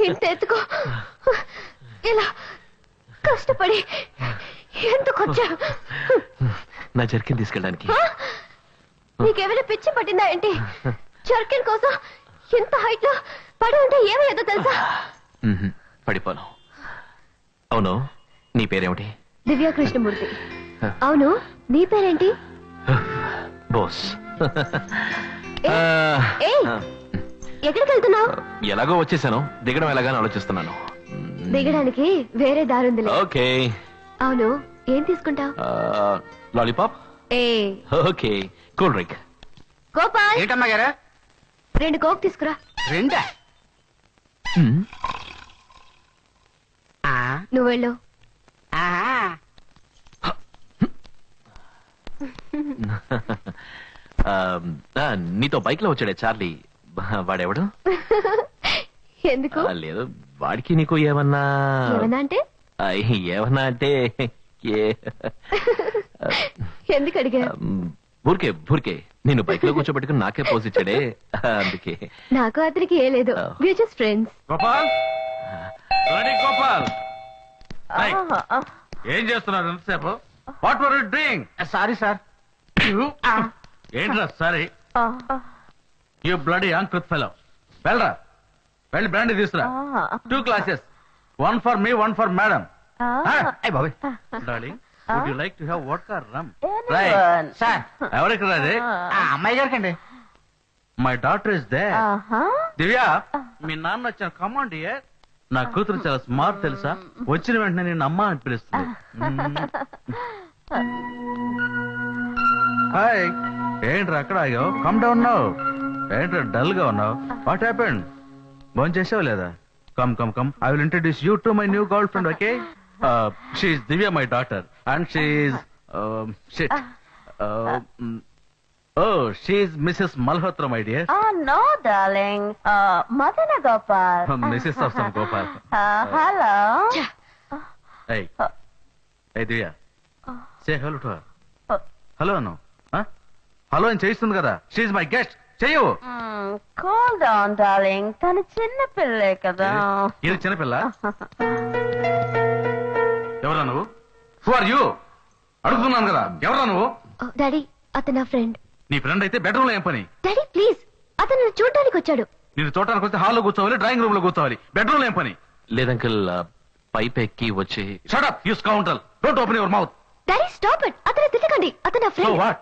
ఇంత ఎత్తుకో ఇలా కష్టపడి ఎందుకొచ్చా? నా జర్కిన్ తీసుకెళ్ళడానికి. నీకేమైనా పిచ్చి పట్టిందా ఏంటి? జర్కిన్ కోసం ఇంత హైట్ లో పడి ఉంటే ఏమయ్యేదో తెలుసా? పడిపోను. అవును, నీ పేరేమిటి? దివ్యా కృష్ణమూర్తి. అవును, నీ పేరేంటి? బోస్. ఎక్కడికి వెళ్తున్నావు? ఎలాగో వచ్చేసాను, దిగడం ఎలాగాని ఆలోచిస్తున్నాను. దిగడానికి వేరే దారుందిలే. ఓకే. అవును, ఏం తీసుకుంటావు? Lollipop. Okay. Cool drink. Gopal, ఏంటమ్మా గారు? 2 కోక్ తీసుకురా. 2? నువ్వు వెళ్ళు. నీతో బైక్ లో వచ్చాడే చార్లీ, వాడెవడు? ఎందుకు? లేదు, వాడికి నీకు ఏమన్నా అంటే? ఏమన్నా అంటే ఎందుకు అడిగా? ఊరికే నిన్ను బైక్ లో కూర్చోబెట్టుకుని నాకే పోజ్ ఇచ్చాడే, అందుకే. నాకు అతనికి ఏ లేదు, we're just friends. Gopal, Gopal, ఏం చేస్తున్నారు ఎంతసేపు? What were you doing? Sorry sir. ఏంట్రా సారీ? యు బ్లడీ అంకుత్ ఫెలో. వెళ్ళరా, వెళ్ళి బ్రాండీ తీసుకురా. 2 glasses, 1 for me, 1 for madam. Darling, would you like to have vodka rum? Sir, ఎవరికి రాదే? అమ్మాయి గారికి అండి. My daughter is there. Divya, మీ నాన్న వచ్చాను. Command dear. నా కూతురు చాలా స్మార్ట్ తెలుసా? వచ్చిన వెంటనే నేను అమ్మ అని పిలుస్తుంది. హాయ్. ఏంట్రా అక్కడ ఆగావు? Come down now. ఏంట్రా డల్ గా ఉన్నావు? What happened? భోజనం చేసావు లేదా? Come come come, I will introduce you to my new girlfriend. Okay, she is Divya, my daughter, and she is shit. Oh, she is Mrs. Malhotra, my dear. Oh, no, darling. Madana Gopal. Mrs. of some Gopal. Hello. Hey. Hey, Divya. Say hello to her. Hello, no. Huh? Hello and చేయిస్తుంది కదా. She is my guest. చెయ్యు. Cool down, darling. తను చిన్న పిల్లే కదా. ఇది చిన్న పిల్ల? ఎవరా నువ్వు? Who are you? అడుగుతున్నాను కదా, ఎవరా నువ్వు? డాడీ, అతను నా ఫ్రెండ్. నీ ఫ్రెండ్ అయితే బెడ్రూమ్ లో ఏం పని? డాడీ ప్లీజ్, అతను చూడడానికి వచ్చాడు. నేను చూడటానికి వస్తే హాల్లో కూర్చోవాలి, డ్రాయింగ్ రూమ్ లో కూర్చోవాలి, బెడ్రూమ్ లో ఏం పని? లేదంకల్, పైప్ ఎక్కి వచ్చి. Shut up, you scoundrel. Don't open your mouth. Daddy stop it, అతను తిట్టకండి, అతను నా సో ఫ్రెండ్. వాట్?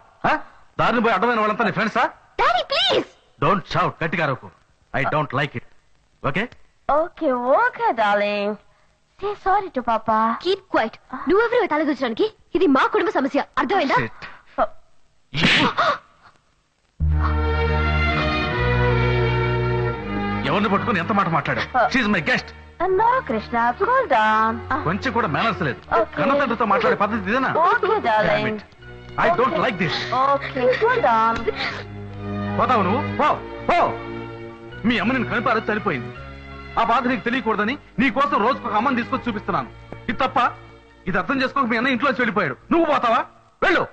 దారిని పోయి అడ్డమైన వాళ్ళంతా నీ ఫ్రెండ్సా? Daddy please. డోంట్ షౌట్, గట్టిగా అరవకు. I don't like it. Okay? Okay, okay, darling. Say sorry to Papa. Keep quiet. నువ్వెవరు తలదూచడానికి? ఇది మా కుటుంబ సమస్య, అర్థమైందా? ఎవరిని పట్టుకుని ఎంత మాట మాట్లాడావు? She's my guest. No, Krishna, cool down. కొంచెం కూడా మేనర్స్ లేదు. Okay. కన్నతండ్రితో మాట్లాడే పద్ధతి ఇదేనా? Okay, darling. I don't like this. Okay, cool down. పోతావు నువ్వు? పో పో. మీ అమ్మ నేను కనిపారది చనిపోయింది. ఆ బాధ నీకు తెలియకూడదని నీ కోసం రోజుకు ఒక అమ్మని తీసుకొచ్చి చూపిస్తున్నాను. ఇది తప్ప? ఇది అర్థం చేసుకోక మీ అన్న ఇంట్లోంచి వెళ్ళిపోయాడు. నువ్వు పోతావా? వెళ్ళు.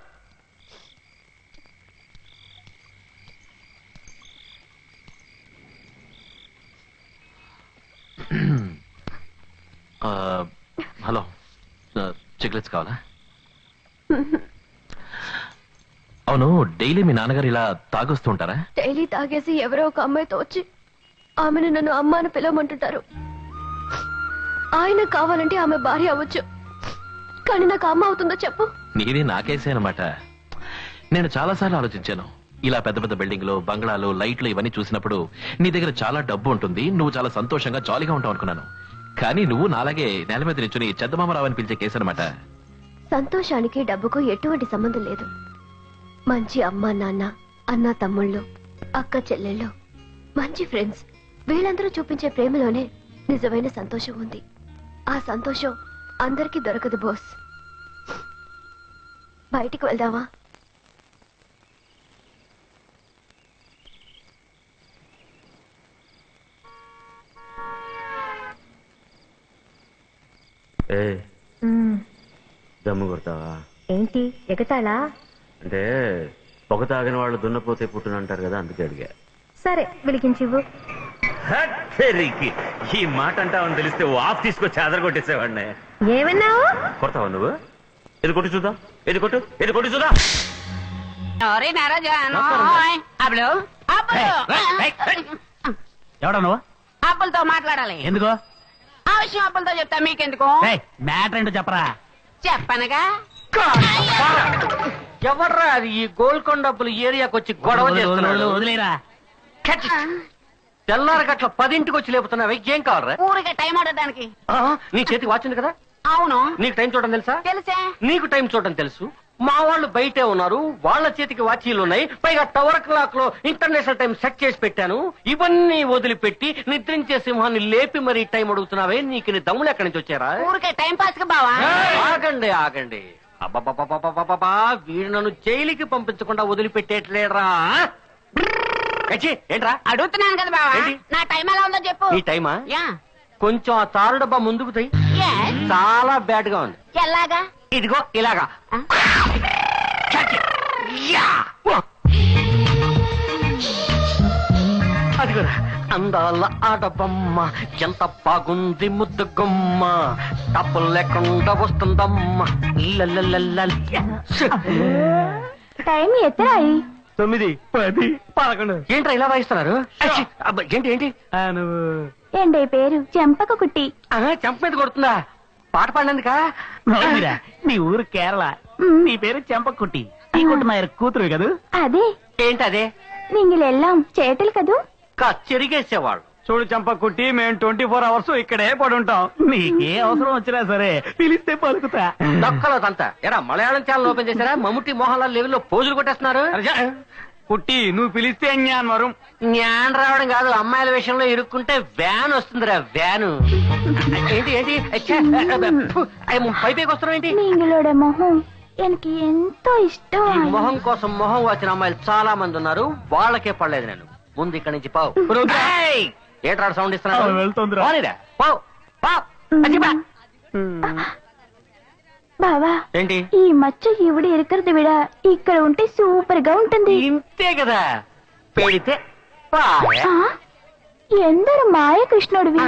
హలో, చాక్లెట్స్ కావాలా? అవును, డైలీ మీ నాన్నగారు ఇలా తాగొస్తూ ఉంటారా? డైలీ తాగేసి ఎవరో ఒక అమ్మాయితో వచ్చి ఆమెను నన్ను అమ్మ అని పిలవమంటుంటారు. ఆయన కావాలంటే ఆమె భార్య అవ్వచ్చు, కానీ నాకు అమ్మ అవుతుందో చెప్పు? నీది నాకేసే అనమాట. నేను చాలాసార్లు ఆలోచించాను. ఇలా పెద్ద పెద్ద బిల్డింగ్లు, బంగ్లాలు, లైట్లు ఇవన్నీ చూసినప్పుడు నీ దగ్గర చాలా డబ్బు ఉంటుంది, నువ్వు చాలా సంతోషంగా జాలీగా ఉంటావు అనుకున్నాను. కానీ నువ్వు నాలాగే నేల మీద నిల్చుని చందమామరావు అని పిలిచే కేసు అనమాట. సంతోషానికి డబ్బుకు ఎటువంటి సంబంధం లేదు. మంచి అమ్మ నాన్న, అన్న తమ్ముళ్ళు, అక్క చెల్లెళ్ళు, మంచి ఫ్రెండ్స్, వీళ్ళందరూ చూపించే ప్రేమలోనే నిజమైన సంతోషం ఉంది. ఆ సంతోషం అందరికీ దొరకదు బోస్. బయటికి వెళ్దామా? దమ్ము కొడతావా? ఏంటి ఎగతాళా? అంటే పొగ తాగిన వాళ్ళు దున్నపోతే పుట్టునంటారు కదా, అందుకే అడిగా. సరే, వెలిగించివ్వు. ఈ మాట అంటావని తెలిస్తే ఆఫ్ తీసుకొచ్చి ఆధార్ కొట్టేసేవాడిని. ఏమన్నావు? కొడతావా నువ్వు? ఇది కొట్టి చూద్దాం, ఇది కొట్టు, ఇది కొట్టి చూద్దాం. ఎవడా నువ్వు? అప్పులతో మాట్లాడాలి. ఎందుకో? ఆ విషయం అప్పులతో చెప్తా, మీకెందుకు? మ్యాటర్ ఏంటో చెప్పరా. చెప్పనగా. ఎవర్రా అది ఈ గోల్కొండ డబ్బులు ఏరియాకి వచ్చి గొడవ చేస్తున్నాడు? వదిలేరా. తెల్లారి గట్ల 10ంటికి వచ్చి లేపుతున్నావు. ఏం కావాలరా? ఊరికే టైం ఆడడానికి. నీ చేతికి వాచింది కదా. అవును, నీకు టైం చూడడం తెలుసా? తెలుసా? నీకు టైం చూడడం తెలుసు. మా వాళ్ళు బయటే ఉన్నారు, వాళ్ళ చేతికి వాచీలు ఉన్నాయి. పైగా టవర్ క్లాక్ లో ఇంటర్నేషనల్ టైం సెట్ చేసి పెట్టాను. ఇవన్నీ వదిలిపెట్టి నిద్రించే సింహాన్ని లేపి మరీ టైం అడుగుతున్నావే, నీకు నీ దమ్ములు ఎక్కడి నుంచి వచ్చారా? ఊరికే టైం పాస్ గా బావా. ఆగండి ఆగండి. అబ్బబ్బబ్బబ్బబ్బబ్బబ్బా, వీడు నన్ను జైలుకి పంపించకుండా వదిలిపెట్టేట్లేడ్రా. ఏంట్రా అడుగుతున్నాను కదా బావా, ఏంటి? నా టైం ఎలా ఉందో చెప్పు. నీ టైమా? యా. కొంచెం ఆ తారు డబ్బా ముందుకు తీ. Yes. చాలా బ్యాడ్ గా ఉంది. ఎలాగా? ఇదిగో ఇలాగా. అదిగోరా అందాల ఆడబొమ్మ, ఎంత బాగుంది ముద్దు గుమ్మ, తప్పులు లేకుండా వస్తుందమ్మ. టైం ఎత్తరాయి 9, 10, 11. ఏంట్రా ఇలా వాయిస్తున్నారు? ఏంటి ఏంటి? ఏండే పేరు చెంపక కుట్టి. చెంప మీద కొడుతుందా? పాట పాడినందుకా? నీ ఊరు కేరళ, నీ పేరు చెంపకుట్టి, ఈ కుటుంబ కూతురు కదా. అదే ఏంటి అదే? నీంగిలెల్లాం చేటలు కదూ. చెరిగేసేవాళ్ళు. చూడు చంపకుట్టి, మేము 24 అవర్స్ ఇక్కడే పడి ఉంటాం. నీకే అవసరం వచ్చినా సరే పిలిస్తే పలుకుతా. దక్కలదంతా ఎరా మలయాళం ఛానల్ ఓపెన్ చేశారా? మమ్ముట్టి మోహన్ లాల్ లెవెల్లో పోజులు కొట్టేస్తున్నారు. కుట్టి నువ్వు పిలిస్తే జ్ఞాన్ వరం. జ్ఞానం రావడం కాదు, అమ్మాయిల విషయంలో ఇరుక్కుంటే వ్యాన్ వస్తుందిరా వ్యాను. ఏంటి ఏంటి పైపైకి వస్తున్నావు ఏంటి? నీంగిలోడ మొహం எனக்கு ఎంతో ఇష్టం. ఈ మొహం కోసం మొహం వచ్చిన అమ్మాయిలు చాలా మంది ఉన్నారు, వాళ్ళకే పడలేదు నేను. ముందు ఇక్కడి నుంచి పావు. ఏట్రా సౌండ్ ఇస్తున్నాడు? వెళ్తుందిరా. పావు బావా, ఏంటి? ఈ మచ్చ ఇవిడ ఇరుకరది విడ ఇక్కడ ఉంటే సూపర్ గా ఉంటుంది. ఇంతే కదా, పెడితే పాయ. ఆ, ఎందరు మాయ కృష్ణుడివి.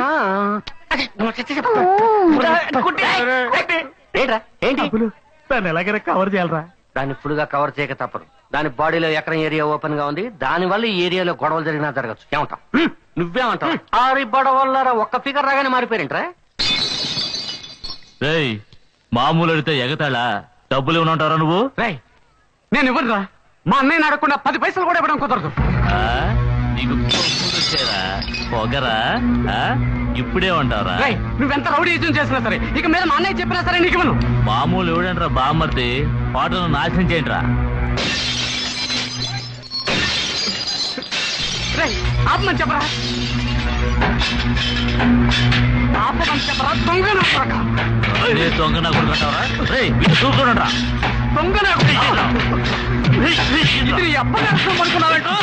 ఏంట్రా ఏంటి? దాన్ని ఎలాగైనా కవర్ చేయాలరా. దాన్ని ఫుల్ గా కవర్ చేయక తప్పదు. దాని బాడీలో ఎక్కడ ఏరియా ఓపెన్ గా ఉంది, దాని వల్ల ఈ ఏరియాలో గొడవలు జరిగినా జరగచ్చు. ఏమంటావు? నువ్వేమంటావు? ఆరి బడవల్లారా ఒక్క ఫిగర్ రాగానే మారిపోయారంట్రా. మామూలు అడితే ఎగతాళా? డబ్బులు ఇవ్వనంటారా నువ్వు? నేను ఇవ్వనురా. మా అన్నయ్య అడగకుండా 10 పైసలు కూడా ఇవ్వడం కుదరదు. నీకు కోపం వచ్చేరా? పొగరా? ఇప్పుడే ఉంటారా? నువ్వెంత రౌడీజం చేసినా సరే, ఇక మీద మా అన్నయ్య చెప్పినా సరే నీకు ఇవ్వను. మామూలు ఎవడంట్రా బామ్మర్ది? పాటను నాశనం చేయండిరా. ఆపమని చెప్పరా, ఆపమని చెప్పరా. దొంగ నా కొడకా. దొంగ నా కొడుకుంటావరా? చూసుకోండి రా. దొంగ నా కొడకా. ఇది ఎప్పటి పడుకున్నావంటో.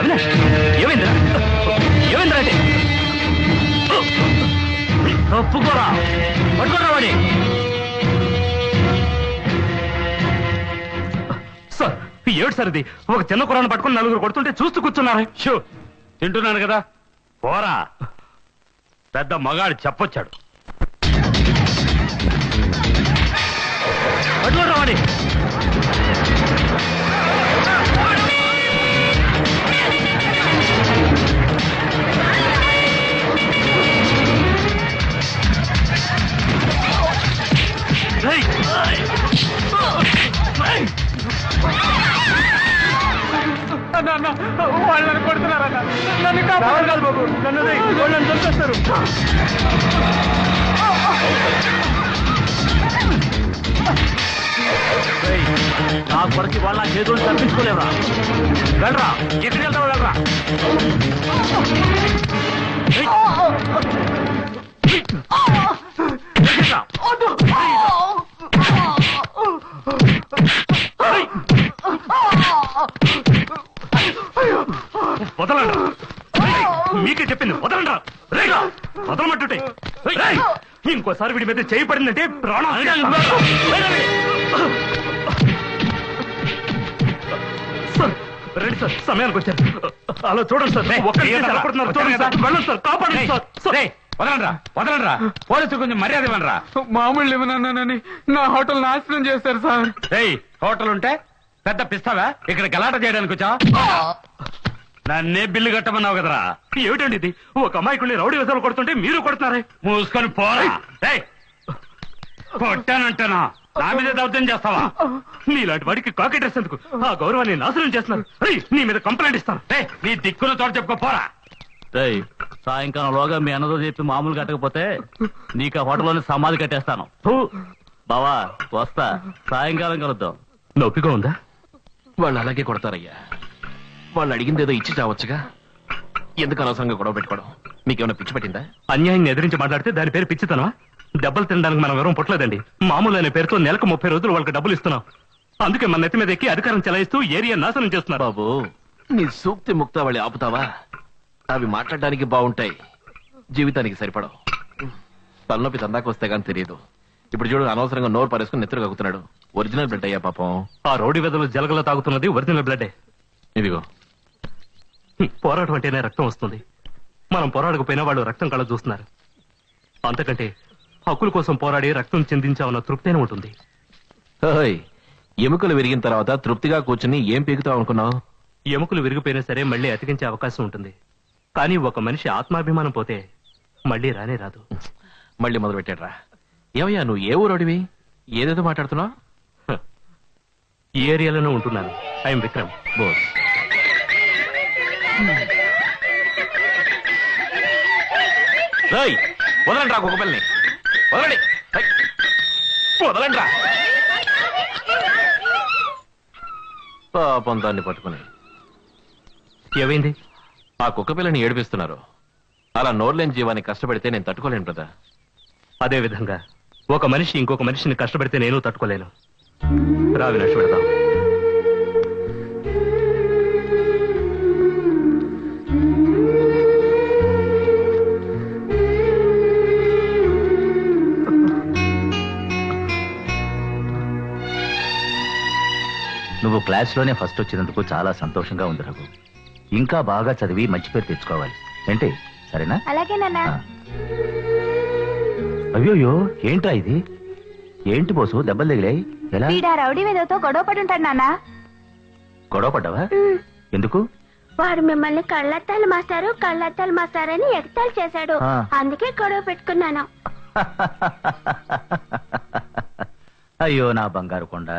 అవినాష్, ఏమైందిరా? ఏమైందిరా అంటే? ఒప్పుకోరా, పట్టుకోరా వాడి. సార్ ఏడు సార్ ఇది? ఒక చిన్న కురాన్ని పట్టుకుని 4 కొడుతుంటే చూస్తూ కూర్చున్నారు. షో తింటున్నాను కదా, పోరా. పెద్ద మగాడు చెప్పొచ్చాడు. పట్టుకోరా వాడి. వాళ్ళని కొడుతున్నారన్న. నన్ను కాపాడు బాబు, నన్ను వాళ్ళని చంపేస్తారు. నా కొరకి వాళ్ళ చేతులు తప్పించుకోలేవరా? వెళ్ళరా, ఎక్కడికి వెళ్తావు? వెళ్ళరా. వదలండి, మీకే చెప్పింది వదలండి. వదలమంటుంటే ఇంకోసారి వీడి మీద చేయి పడిందంటే ప్రాణం. సార్ రండి సార్, సమయానికి వచ్చారు. అలా చూడండి సార్, ఒక్కరికి ఎలా కొడుతున్నారు చూడండి సార్. వెళ్ళండి సార్, కాపాడండి సార్. వదలండ్రా పోలీసులు కొంచెం మర్యాద ఇవ్వనరా. మామూలు ఏమన్నానని నా హోటల్ నాశనం చేశారు సార్. హోటల్ ఉంటే పెద్ద పిస్తావా ఇక్కడ గలాట చేయడానికి వచ్చా? నన్నే బిల్లు కట్టమన్నావు కదరా. ఏమిటండి ఇది? ఒక అమాయకుల్ని రౌడీ వేసాలు కొడుతుంటే మీరు కొడుతున్నారే. మూసుకొని పోరా. కొట్టానంటేనా నా మీద దౌర్జన్యం చేస్తావా? నీలాంటి వాడికి కాకి డ్రెస్ ఎందుకు? ఆ గౌరవాన్ని నాశనం చేస్తున్నారు. నీ మీద కంప్లైంట్ ఇస్తాను. నీ దిక్కుల తోట చెప్పుకో పోరా. సాయంకాలంలోగా మీ అన్నతో చెప్పి మామూలు కట్టకపోతే నీకు ఆ హోటల్లోనే సమాధి కట్టేస్తాను. బావా వస్తా, సాయంకాలం కలుద్దాం. నొప్పిగా ఉందా? వాళ్ళు అలాగే కొడతారయ్యా. వాళ్ళు అడిగిందేదో ఇచ్చి చావచ్చుగా. ఎందుకు అనవసరంగా గొడవ పెట్టుకోవడం? మీకేమైనా పిచ్చి పట్టిందా? అన్యాయంగా ఎదిరించి మాట్లాడితే దాని పేరు పిచ్చితనమా? దెబ్బలు తినడానికి మనం ఎవరూ పుట్టలేదండి. మామూలు అనే పేరుతో నెలకు 30 రోజులు వాళ్ళకి డబ్బులు ఇస్తున్నాం. అందుకే మన నెత్తి మీద ఎక్కి అధికారం చెలాయిస్తూ ఏరియా నాశనం చేస్తున్నారు. బాబు, నీ సూక్తి ముక్తావళి ఆపుతావా? అవి మాట్లాడడానికి బాగుంటాయి, జీవితానికి సరిపడవు. తలనొప్పి తందాకు వస్తే కానీ తెలియదు. ఇప్పుడు చూడు, అనవసరంగా నోరు పారేసుకుని నెత్తురు కక్కుతున్నాడు. ఒరిజినల్ బ్లడ్ అయ్యా పాపం. ఆ రౌడీ వెదలు జలగలో తాగుతున్నది ఒరిజినల్ బ్లడ్డే. ఇదిగో, పోరాటం అంటేనే రక్తం వస్తుంది. మనం పోరాడకపోయినా వాళ్ళు రక్తం కళ్ళ చూస్తున్నారు. అంతకంటే హక్కుల కోసం పోరాడి రక్తం చిందించామన్న తృప్తేనే ఉంటుంది. ఎముకలు విరిగిన తర్వాత తృప్తిగా కూర్చుని ఏం పీకుతావు అనుకున్నావు? ఎముకలు విరిగిపోయినా సరే మళ్ళీ అతికించే అవకాశం ఉంటుంది. కానీ ఒక మనిషి ఆత్మాభిమానం పోతే మళ్ళీ రానే రాదు. మళ్ళీ మొదలు పెట్టాడ్రా. ఏమయ్యా, నువ్వు ఏ ఊరోడివి? ఏదేదో మాట్లాడుతున్నావు? ఈ ఏరియాలోనే ఉంటున్నాను. ఐఎమ్ విక్రమ్ బోస్. వదలండి రా కుక్కపిల్లని, వదలండి, వదలండి రా. పాపం దాన్ని పట్టుకుని. ఏమైంది? ఆ కుక్కపిల్లని ఏడిపిస్తున్నారు. అలా నోర్లేని జీవాన్ని కష్టపడితే నేను తట్టుకోలేను బ్రదా. అదే విధంగా ఒక మనిషి ఇంకొక మనిషిని కష్టపడితే నేను తట్టుకోలేను. రా వినాష్, పెడదాం. నువ్వు క్లాస్లోనే ఫస్ట్ వచ్చినందుకు చాలా సంతోషంగా ఉంది రఘు. ఇంకా బాగా చదివి మంచి పేరు తెచ్చుకోవాలి. ఏంటి, సరేనా? అలాగే నాన్న. అయ్యోయ్యో, ఏంట్రా ఇది? ఏంటి బోసు, దెబ్బలు తగిలాయి? ఎలా? వీడా రౌడీ వేదతో గొడవ పడి ఉంటాడు నాన్న. గొడవ పడ్డావా? ఎందుకు? వాడు మిమ్మల్ని కళ్ళద్దాలు మాస్టారు అని ఎగతాళి చేశాడు. అందుకే గొడవ పెట్టుకున్నాను. అయ్యో నా బంగారు కొండ,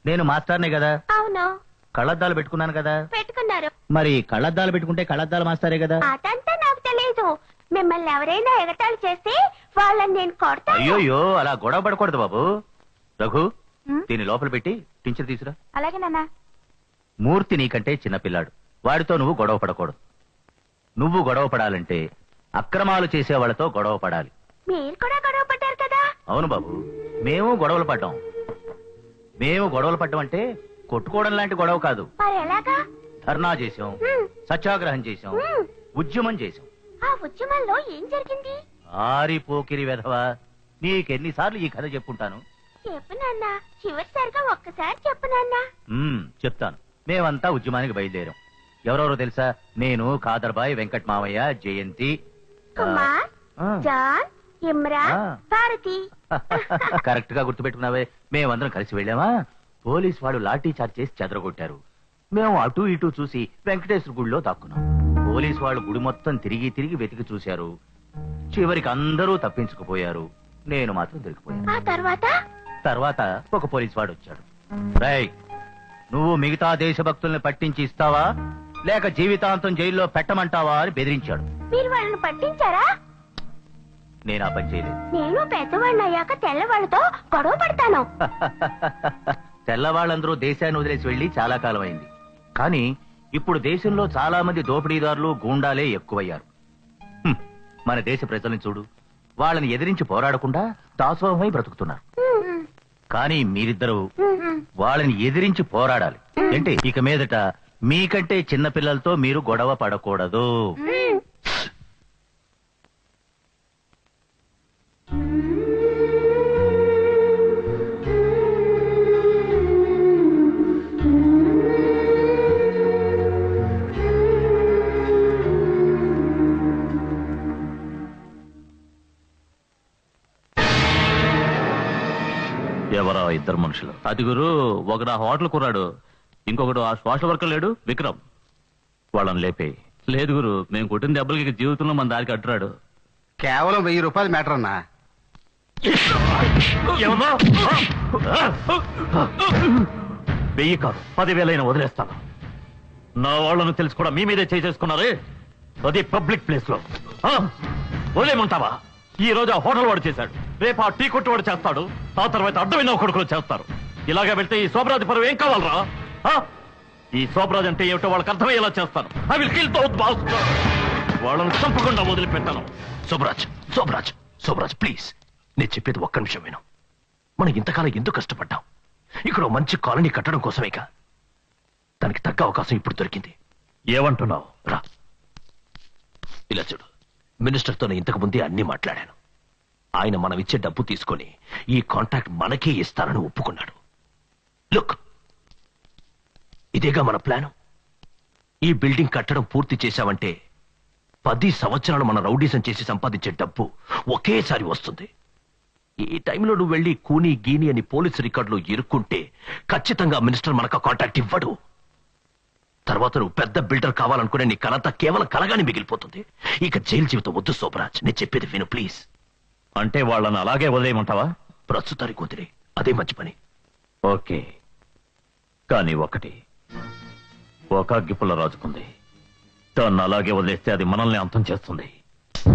నేను మాస్టర్నే కదా. అవును, కళ్ళద్దాలు పెట్టుకున్నాను కదా. పెట్టుకున్నారు. మరి కళ్ళద్దాలు పెట్టుకుంటే కళ్ళద్దాలు మాస్టారే కదా. అదంతా నాకు తెలియదు. మిమ్మల్ని ఎవరైనా ఎగతాళి చేస్తే వాళ్ళని నేను కొడతాను. అయ్యోయ్యో, అలా గొడవ పడకూడదు బాబు. రఘు, దీన్ని లోపల పెట్టి టించర్ తీసురా. అలాగే నాన్న. మూర్తి నీకంటే చిన్నపిల్లాడు, వాడితో నువ్వు గొడవ పడకూడదు. నువ్వు గొడవ పడాలంటే అక్రమాలు చేసే వాళ్ళతో గొడవ పడాలి. మీరు కూడా గొడవ పడ్డారు కదా. అవును బాబు, మేము గొడవలు పడ్డాం. మేము గొడవలు పడ్డం అంటే కొట్టుకోవడం లాంటి గొడవ కాదు. మరి ఎలాగా? ధర్నా చేసాం, సత్యాగ్రహం చేసాం, ఉద్యమం చేసాం. ఆ ఉద్యమంలో ఏం జరిగింది? ఆరిపోకిరి వెధవా, నీకెన్నిసార్లు ఈ కథ చెప్పుంటాను. చెప్పు నాన్న, చివరిసారిగా ఒక్కసారి చెప్పు నాన్న. చెప్తాను. మేమంతా ఉద్యమానికి బయలుదేరాం. ఎవరెవరో తెలుసా? నేను, కాదర్బాయ్, వెంకట్ మావయ్య, జయంతి, కుమార్, జాన్, ఇమ్రాన్, భారతి. కరెక్ట్ గా గుర్తుపెట్టుకున్నావే. మేమందరం కలిసి వెళ్ళామా? పోలీస్ వాడు లాఠీ చార్జ్ చేసి చెదరగొట్టారు. మేము అటు ఇటు చూసి వెంకటేశ్వర గుడిలో దాక్కున్నాం. పోలీస్ వాళ్ళు గుడి మొత్తం తిరిగి తిరిగి వెతికి చూశారు. చివరికి అందరూ తప్పించుకుపోయారు, నేను మాత్రం దొరికిపోయాను. ఆ తర్వాత ఒక పోలీస్ వాడు వచ్చాడు. రేయ్, నువ్వు మిగతా దేశభక్తుల్ని పట్టించి ఇస్తావా లేక జీవితాంతం జైల్లో పెట్టమంటావా అని బెదిరించాడు. మీరు వాళ్ళని పట్టించారా? నేను ఆ పని చేయలేదు. నేను పెద్దవాళ్ళని అయ్యాక తెల్లవాళ్ళతో గొడవ పడతాను. తెల్లవాళ్ళందరూ దేశాన్ని వదిలేసి వెళ్లి చాలా కాలం అయింది. కానీ ఇప్పుడు దేశంలో చాలా మంది దోపిడీదారులు, గూండాలే ఎక్కువయ్యారు. మన దేశ ప్రజల్ని చూడు, వాళ్ళని ఎదిరించి పోరాడకుండా దాసోహమై బ్రతుకుతున్నారు. కానీ మీరిద్దరూ వాళ్ళని ఎదిరించి పోరాడాలి. అంటే ఇక మీదట మీకంటే చిన్న పిల్లలతో మీరు గొడవ పడకూడదు. ఇద్దరు మనుషులు? అది గురు, ఒకడు ఆ హోటల్ కుర్రాడు, ఇంకొకడు ఆ సోషల్ వర్కర్ లేడు విక్రమ్. వాళ్ళని లేపే. లేదు గురు, మేము కొట్టిన దెబ్బలకి జీవితంలో మన దారికి అడ్డురాడు. కేవలం 1000 రూపాయలు మ్యాటర్ అన్నా. ఏమన్నా? 1000 కాదు, 10,000 వదిలేస్తాను. నా వాళ్ళను తెలిసి కూడా మీ మీదే చేసుకున్నారే, అది పబ్లిక్ ప్లేస్ లో. వదిలేమంటావా? ఈ రోజు ఆ హోటల్ వాడు చేశాడు, రేపు ఆ టీ కొట్టు వాడు చేస్తాడు, ఆ తర్వాత అడ్డమైన కొడుకులు చేస్తారు. ఇలాగే వెళ్తే ఈ శోభరాజు పరువు ఏం కావాలరా? ఈ శోభరాజు అంటే ఏమిటో వాళ్ళకి అర్థమయ్యేలా చేస్తాను. I will kill those boss. వాళ్ళని చంపకుండా వదిలిపెట్టాను. శోభరాజ్ శోభరాజ్ శోభరాజ్ ప్లీజ్, నేను చెప్పేది ఒక్క నిమిషం విను. మనం ఇంతకాలం ఎందుకు కష్టపడ్డాం? ఇక్కడ ఓ మంచి కాలనీ కట్టడం కోసమేగా. దానికి తగ్గ అవకాశం ఇప్పుడు దొరికింది. ఏమంటున్నావు? రా, ఇలా చూడు. మినిస్టర్తో నేను ఇంతకు ముందే అన్ని మాట్లాడాను. ఆయన మనం ఇచ్చే డబ్బు తీసుకొని ఈ కాంట్రాక్ట్ మనకే ఇస్తానని ఒప్పుకున్నాడు. లుక్, ఇదేగా మన ప్లాను. ఈ బిల్డింగ్ కట్టడం పూర్తి చేశావంటే 10 సంవత్సరాలు మన రౌడీసం చేసి సంపాదించే డబ్బు ఒకేసారి వస్తుంది. ఈ టైంలో నువ్వు వెళ్ళి కూనీ గీని అని పోలీసు రికార్డులో ఇరుక్కుంటే ఖచ్చితంగా మినిస్టర్ మనకు కాంట్రాక్ట్ ఇవ్వడు. తర్వాత నువ్వు పెద్ద బిల్డర్ కావాలనుకునే నీ కలంతా కేవలం కలగానే మిగిలిపోతుంది. ఇక జైలు జీవితం వద్దు శోభరాజ్, నేను చెప్పేది విను ప్లీజ్. అంటే వాళ్ళని అలాగే వదిలేయమంటావా? ప్రస్తుతానికి వదిలే, అదే మంచి పని. ఓకే, కానీ ఒకటి, ఒక అగ్గిపుల్ల రాజుకుంది. దాన్ని అలాగే వదిలేస్తే అది మనల్ని అంతం చేస్తుంది.